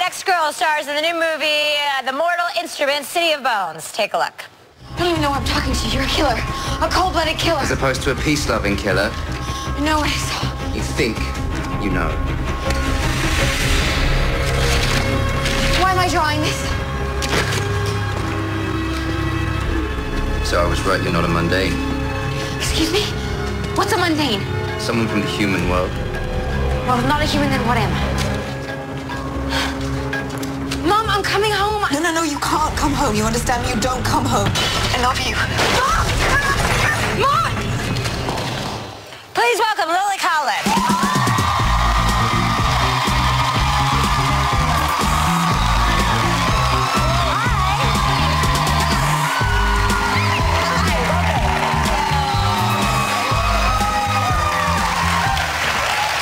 X-Girl stars in the new movie, The Mortal Instruments, City of Bones. Take a look. I don't even know who I'm talking to. You're a killer. A cold-blooded killer. As opposed to a peace-loving killer. You know what I saw. You think you know. Why am I drawing this? So I was right, you're not a mundane. Excuse me? What's a mundane? Someone from the human world. Well, if not a human, then what am I? Mom, I'm coming home. No, you can't come home. You understand me? You don't come home. I love you. Mom! Mom! Please welcome Lily Collins.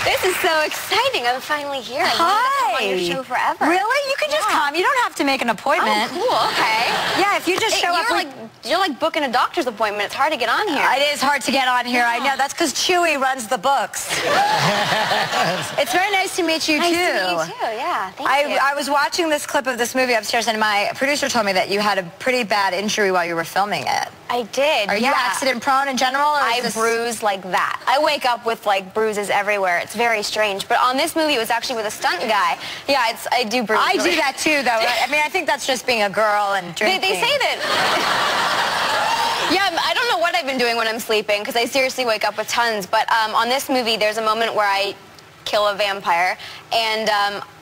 This is so exciting. I'm finally here. I wanted to come on your show forever. Really? You can just come. You don't have to make an appointment. Oh, cool. Okay. Yeah, if you just show up. You're like booking a doctor's appointment. It's hard to get on here. It is hard to get on here. I know. That's because Chewy runs the books. It's very nice to meet you, Nice too. to meet you, too. Yeah, thank you. I was watching this clip of this movie upstairs, and my producer told me that you had a pretty bad injury while you were filming it. I did, Are you accident prone in general? Or I bruise like that. I wake up with like bruises everywhere. It's very strange. But on this movie, it was actually with a stunt guy. Yeah, I do bruise. I do that too, though. I mean, I think that's just being a girl and drinking. They say that. Yeah, I don't know what I've been doing when I'm sleeping because I seriously wake up with tons. But on this movie, there's a moment where I kill a vampire, and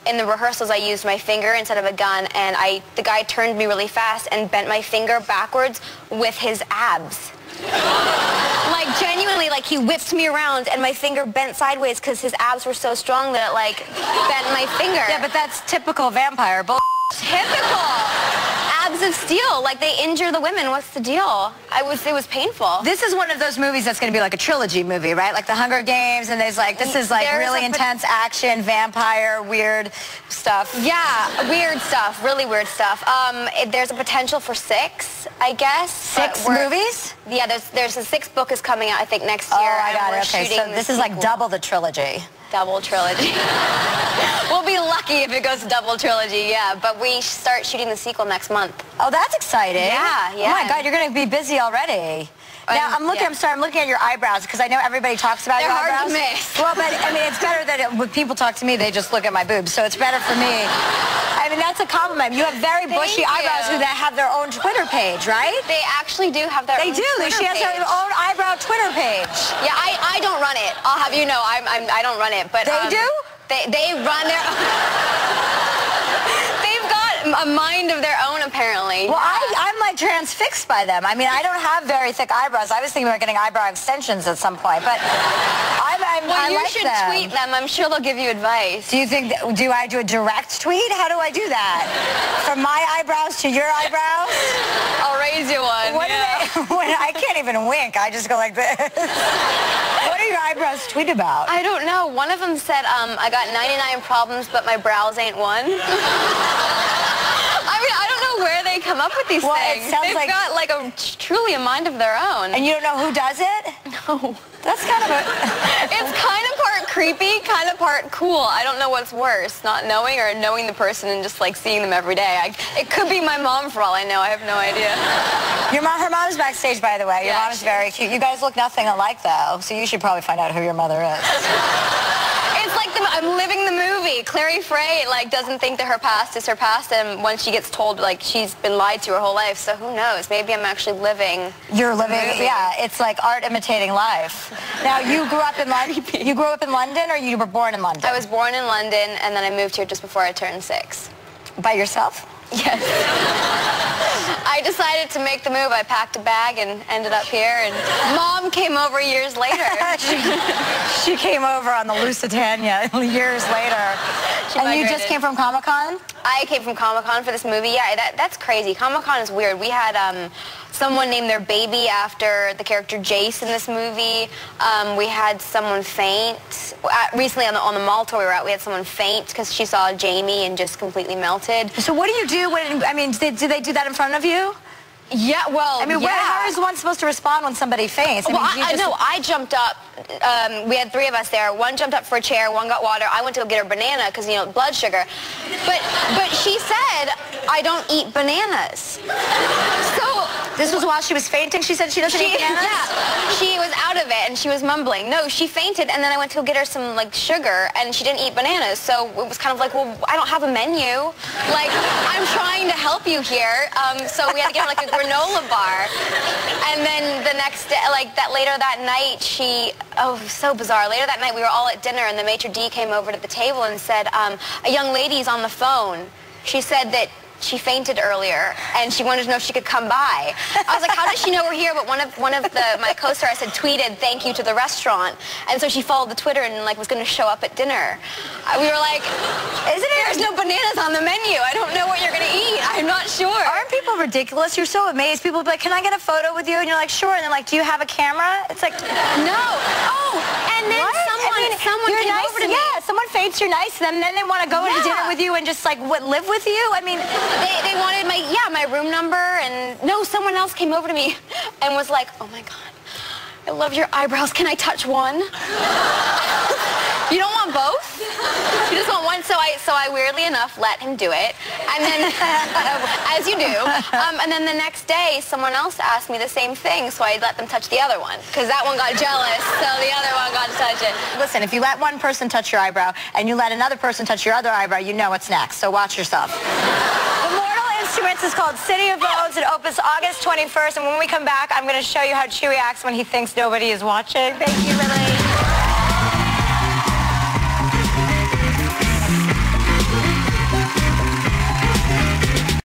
in the rehearsals I used my finger instead of a gun, and the guy turned me really fast and bent my finger backwards with his abs. Like genuinely, like he whipped me around and my finger bent sideways because his abs were so strong that it like bent my finger. Yeah, but that's typical vampire bull. Typical. Abs of steel, like they injure the women. What's the deal? It was painful. This is one of those movies that's going to be like a trilogy movie, right? Like The Hunger Games, and this is like really intense action, vampire, weird stuff. Yeah, weird stuff, really weird stuff. There's a potential for 6, I guess. 6 movies? Yeah, there's a 6th book is coming out, I think, next year. Oh, I got it. Okay, so this is like sequel. double the trilogy. Double trilogy. We'll be lucky if it goes to double trilogy, yeah. But we start shooting the sequel next month. Oh, that's exciting. Yeah. Oh my God, you're going to be busy already. Now, I'm looking at your eyebrows because I know everybody talks about your eyebrows. They're hard to miss. Well, but I mean, it's better that when people talk to me, they just look at my boobs. So it's better for me. I mean, that's a compliment. You have very bushy eyebrows who have their own Twitter page, right? They actually do have their own They do. Twitter She has her page. own eyebrow Twitter page. Yeah, I don't run it. I'll have you know, I don't run it. But They do? They run their They've got a mind of their own, apparently. Well, I'm like transfixed by them. I mean, I don't have very thick eyebrows. I was thinking about getting eyebrow extensions at some point, but Well, you like should them. tweet them. I'm sure they'll give you advice. Do you think, do I do a direct tweet? How do I do that? From my eyebrows to your eyebrows? I'll raise you one. I can't even wink. I just go like this. What do your eyebrows tweet about? I don't know. One of them said, I got 99 problems, but my brows ain't one. I mean, I don't know where they come up with these things. It sounds They've got like truly a mind of their own. And you don't know who does it? No. That's kind of a... It's kind of part creepy, kind of part cool. I don't know what's worse, not knowing or knowing the person and just like seeing them every day. It could be my mom for all I know. I have no idea. Her mom's backstage, by the way. Your mom is very cute. You guys look nothing alike, though, so you should probably find out who your mother is. It's like I'm living the movie. Clary Frey doesn't think that her past is her past, and when she gets told she's been lied to her whole life, so who knows? Maybe I'm actually living. You're living, yeah. It's like art imitating life. Now, you grew up in London. You grew up in London, or you were born in London? I was born in London, and then I moved here just before I turned 6. By yourself? Yes. I decided to make the move. I packed a bag and ended up here, and Mom came over years later. She came over on the Lusitania years later. And you just came from Comic-Con? I came from Comic-Con for this movie. Yeah, that's crazy. Comic-Con is weird. We had someone named their baby after the character Jace in this movie. We had someone faint. Recently on the mall tour we were at, we had someone faint because she saw Jamie and just completely melted. So what do you do when, I mean, do they do that in front of you? Yeah, well, I mean, how is one supposed to respond when somebody faints? Well, I jumped up. We had 3 of us there. One jumped up for a chair, one got water. I went to go get her banana because, you know, blood sugar. But she said, I don't eat bananas. So this was while she was fainting? She said she doesn't eat bananas? Yeah, she was out of it and she was mumbling. No, she fainted and then I went to go get her some, like, sugar and she didn't eat bananas. So it was kind of like, well, I don't have a menu. Like, I'm trying to help you here. So we had to get her, like, a granola bar. And then the next day, like, later that night, so bizarre. Later that night, we were all at dinner and the maitre d' came over to the table and said, a young lady's on the phone. She said that she fainted earlier and she wanted to know if she could come by. I was like, how does she know we're here? But one of my co-stars had tweeted thank you to the restaurant, and so she followed the Twitter and like was going to show up at dinner. We were like, there's no bananas on the menu. I don't know what you're going to eat. I'm not sure. Aren't people ridiculous? You're so amazed. People will be like, can I get a photo with you? And you're like, sure. And they're like, do you have a camera? It's like, no. Oh, and then someone came nice, over to me. Yeah, someone faints, you're nice to them, and then they want to go to dinner with you and just like live with you. I mean, they wanted my room number, and no, someone else came over to me and was like, oh my God, I love your eyebrows. Can I touch one? You don't want both? You just want one? So I weirdly enough let him do it, and then as you do, and then the next day someone else asked me the same thing, so I let them touch the other one because that one got jealous, so the other one got to touch it. Listen, if you let one person touch your eyebrow and you let another person touch your other eyebrow, you know what's next. So watch yourself. The Mortal Instruments is called City of Bones. It opens August 21st, and when we come back, I'm going to show you how Chewie acts when he thinks nobody is watching. Thank you, Lily.